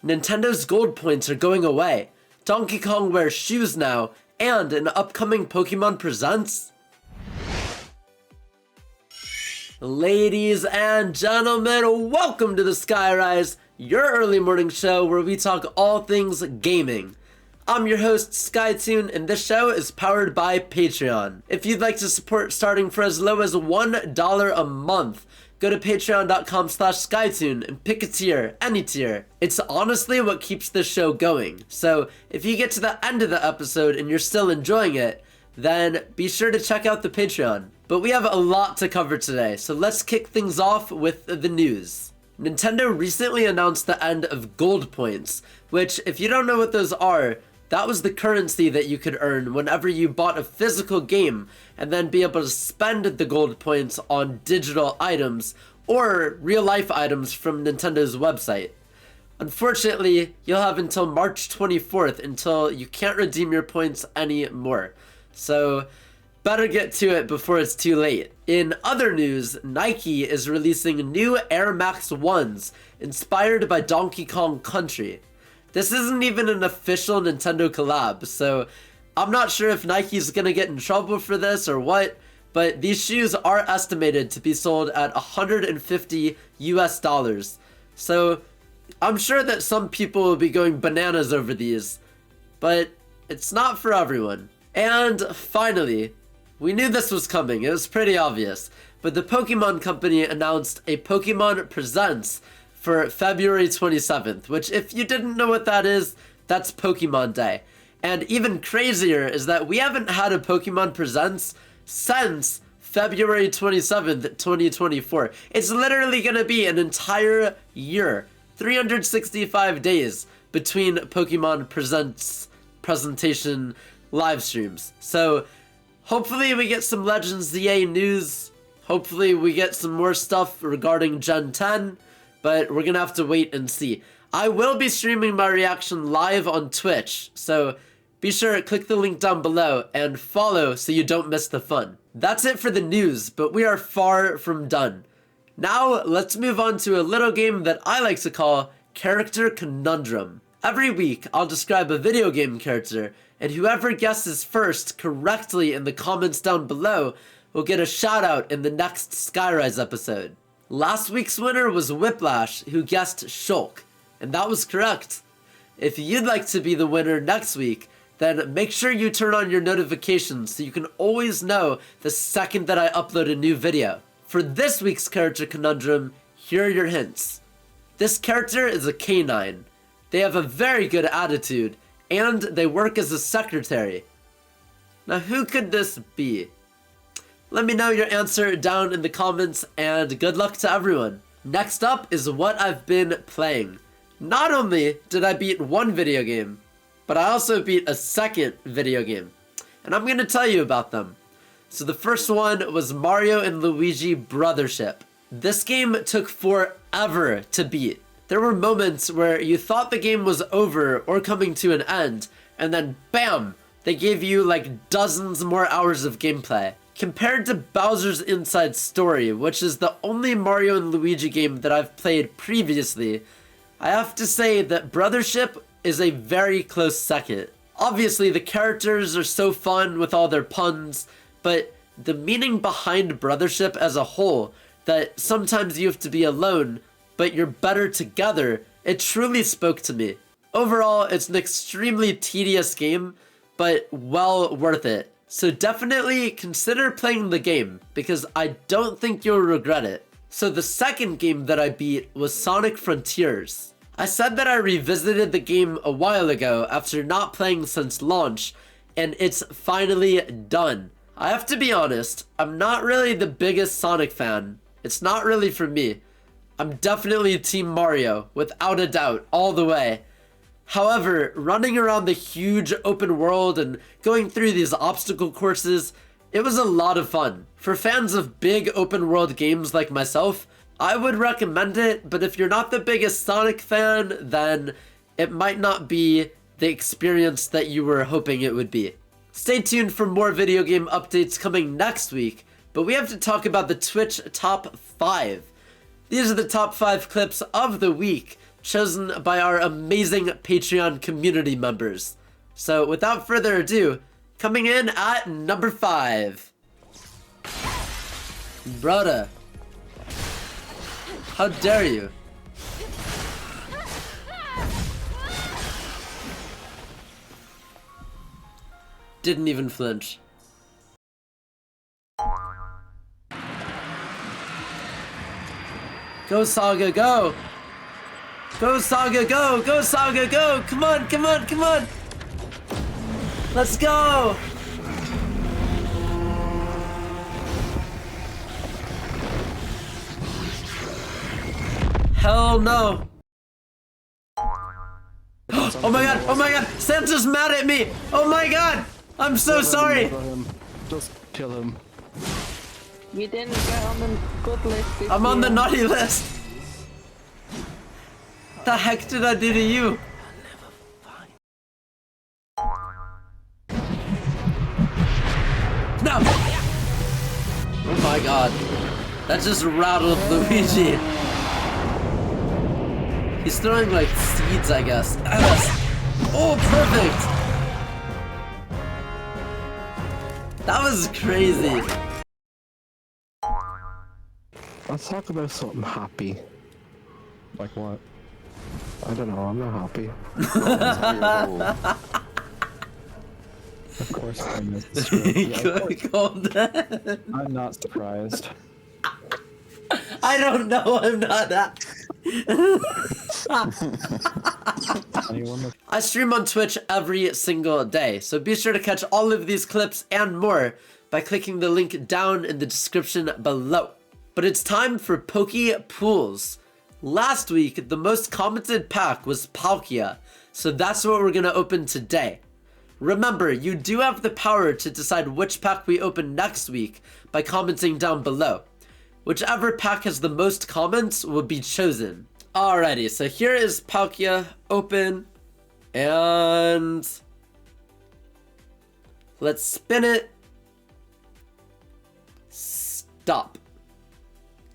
Nintendo's gold points are going away, Donkey Kong wears shoes now, and an upcoming Pokémon Presents. Ladies and gentlemen, welcome to the Skyrise, your early morning show where we talk all things gaming. I'm your host, Skytune, and this show is powered by Patreon. If you'd like to support starting for as low as $1 a month, go to patreon.com/Skytune and pick a tier, any tier. It's honestly what keeps this show going. So if you get to the end of the episode and you're still enjoying it, then be sure to check out the Patreon. But we have a lot to cover today, so let's kick things off with the news. Nintendo recently announced the end of gold points, which, if you don't know what those are, that was the currency that you could earn whenever you bought a physical game and then be able to spend the gold points on digital items or real-life items from Nintendo's website. Unfortunately, you'll have until March 24th until you can't redeem your points anymore. So, better get to it before it's too late. In other news, Nike is releasing new Air Max 1s inspired by Donkey Kong Country. This isn't even an official Nintendo collab, so I'm not sure if Nike's gonna get in trouble for this or what, but these shoes are estimated to be sold at $150 US. So I'm sure that some people will be going bananas over these, but it's not for everyone. And finally, we knew this was coming, it was pretty obvious, but the Pokémon Company announced a Pokémon Presents for February 27th, which, if you didn't know what that is, that's Pokemon Day. And even crazier is that we haven't had a Pokemon Presents since February 27th, 2024. It's literally gonna be an entire year, 365 days between Pokemon Presents presentation live streams. So hopefully we get some Legends ZA news, hopefully we get some more stuff regarding Gen 10, but we're gonna have to wait and see. I will be streaming my reaction live on Twitch, so be sure to click the link down below and follow so you don't miss the fun. That's it for the news, but we are far from done. Now, let's move on to a little game that I like to call Character Conundrum. Every week, I'll describe a video game character, and whoever guesses first correctly in the comments down below will get a shout out in the next Skyrise episode. Last week's winner was Whiplash, who guessed Shulk, and that was correct. If you'd like to be the winner next week, then make sure you turn on your notifications so you can always know the second that I upload a new video. For this week's Character Conundrum, here are your hints. This character is a canine. They have a very good attitude, and they work as a secretary. Now, who could this be? Let me know your answer down in the comments, and good luck to everyone. Next up is what I've been playing. Not only did I beat one video game, but I also beat a second video game, and I'm gonna tell you about them. So the first one was Mario and Luigi Brothership. This game took forever to beat. There were moments where you thought the game was over or coming to an end, and then BAM! They gave you like dozens more hours of gameplay. Compared to Bowser's Inside Story, which is the only Mario and Luigi game that I've played previously, I have to say that Brothership is a very close second. Obviously, the characters are so fun with all their puns, but the meaning behind Brothership as a whole, that sometimes you have to be alone, but you're better together, it truly spoke to me. Overall, it's an extremely tedious game, but well worth it. So definitely consider playing the game, because I don't think you'll regret it. So the second game that I beat was Sonic Frontiers. I said that I revisited the game a while ago after not playing since launch, and it's finally done. I have to be honest, I'm not really the biggest Sonic fan. It's not really for me. I'm definitely Team Mario, without a doubt, all the way. However, running around the huge open world and going through these obstacle courses, it was a lot of fun. For fans of big open world games like myself, I would recommend it, but if you're not the biggest Sonic fan, then it might not be the experience that you were hoping it would be. Stay tuned for more video game updates coming next week, but we have to talk about the Twitch top 5. These are the top 5 clips of the week chosen by our amazing Patreon community members. So without further ado, coming in at number 5. Brother. How dare you? Didn't even flinch. Go Saga, go! Go Saga, go! Go Saga, go! Come on, come on, come on! Let's go! Hell no! Oh my god! Oh my god! Santa's mad at me! Oh my god! I'm so sorry! Just kill him. You didn't get on the good list. I'm on the naughty list! The heck did I do to you? No! Oh my god. That just rattled Luigi. He's throwing like seeds, I guess. Oh, perfect! That was crazy. Let's talk about something happy. Like what? I don't know, I'm not happy. Of course I'm not surprised. I'm not surprised. I don't know, I'm not that. I stream on Twitch every single day, so be sure to catch all of these clips and more by clicking the link down in the description below. But it's time for Poke Pools. Last week, the most commented pack was Palkia, so that's what we're gonna open today. Remember, you do have the power to decide which pack we open next week by commenting down below. Whichever pack has the most comments will be chosen. Alrighty, so here is Palkia, open, and let's spin it. Stop.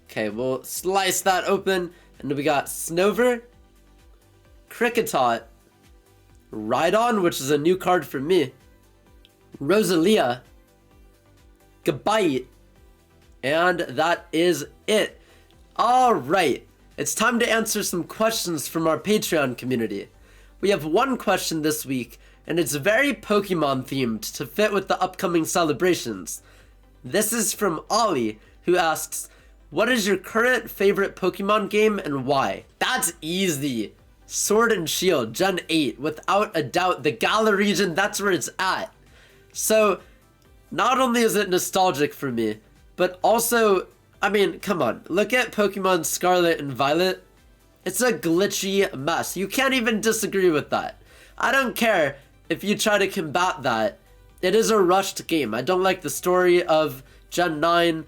Okay, we'll slice that open, and we got Snover, Kricketot, Rhydon, which is a new card for me, Rosalia, Gabite, and that is it. Alright, it's time to answer some questions from our Patreon community. We have one question this week, and it's very Pokemon themed to fit with the upcoming celebrations. This is from Ollie, who asks, what is your current favorite Pokemon game and why? That's easy. Sword and Shield, Gen 8, without a doubt. The Galar region, that's where it's at. So, not only is it nostalgic for me, but also, I mean, come on. Look at Pokemon Scarlet and Violet. It's a glitchy mess. You can't even disagree with that. I don't care if you try to combat that. It is a rushed game. I don't like the story of Gen 9.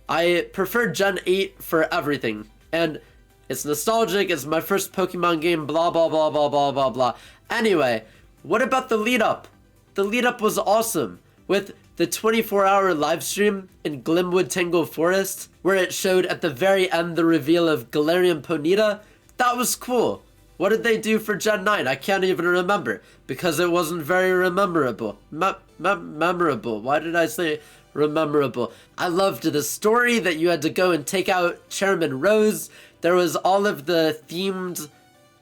I prefer Gen 8 for everything. And it's nostalgic, it's my first Pokemon game, blah, blah, blah, blah, blah, blah, blah. Anyway, what about the lead up? The lead up was awesome. With the 24-hour live stream in Glimwood Tangle Forest, where it showed at the very end the reveal of Galarian Ponyta. That was cool. What did they do for Gen 9? I can't even remember, because it wasn't very memorable. Memorable. Why did I say memorable? I loved the story that you had to go and take out Chairman Rose. There was all of the themed,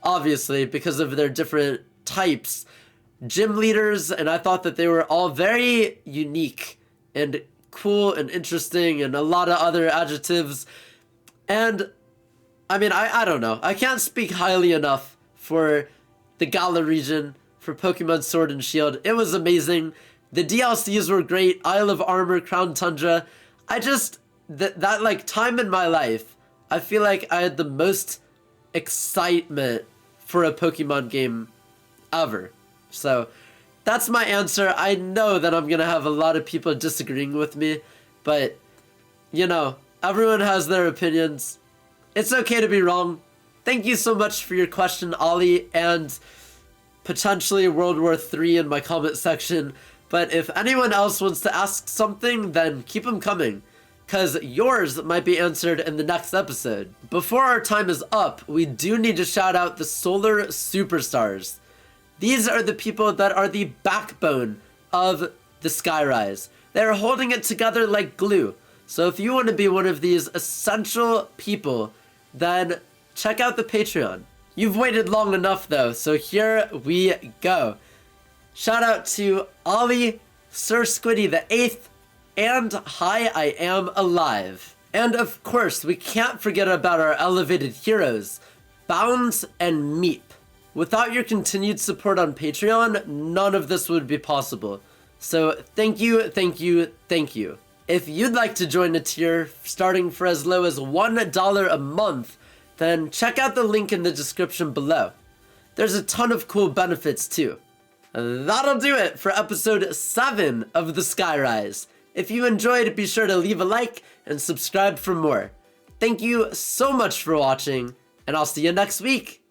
obviously, because of their different types, gym leaders, and I thought that they were all very unique and cool and interesting and a lot of other adjectives. And I mean, I don't know. I can't speak highly enough for the Galar region, for Pokemon Sword and Shield. It was amazing. The DLCs were great. Isle of Armor, Crown Tundra. I just, that like time in my life, I feel like I had the most excitement for a Pokemon game ever. So that's my answer. I know that I'm gonna have a lot of people disagreeing with me, but you know, everyone has their opinions. It's okay to be wrong. Thank you so much for your question, Ollie, and potentially World War III in my comment section. But if anyone else wants to ask something, then keep them coming. because yours might be answered in the next episode. Before our time is up, we do need to shout out the Solar Superstars. These are the people that are the backbone of the Skyrise. They're holding it together like glue. So if you want to be one of these essential people, then check out the Patreon. You've waited long enough though, so here we go. Shout out to Ollie, Sir Squiddy the 8th, and Hi, I Am Alive. And of course, we can't forget about our elevated heroes, Bounds and Meep. Without your continued support on Patreon, none of this would be possible. So thank you, thank you, thank you. If you'd like to join a tier starting for as low as $1 a month, then check out the link in the description below. There's a ton of cool benefits too. That'll do it for episode 7 of the Skyrise. If you enjoyed, be sure to leave a like and subscribe for more. Thank you so much for watching, and I'll see you next week.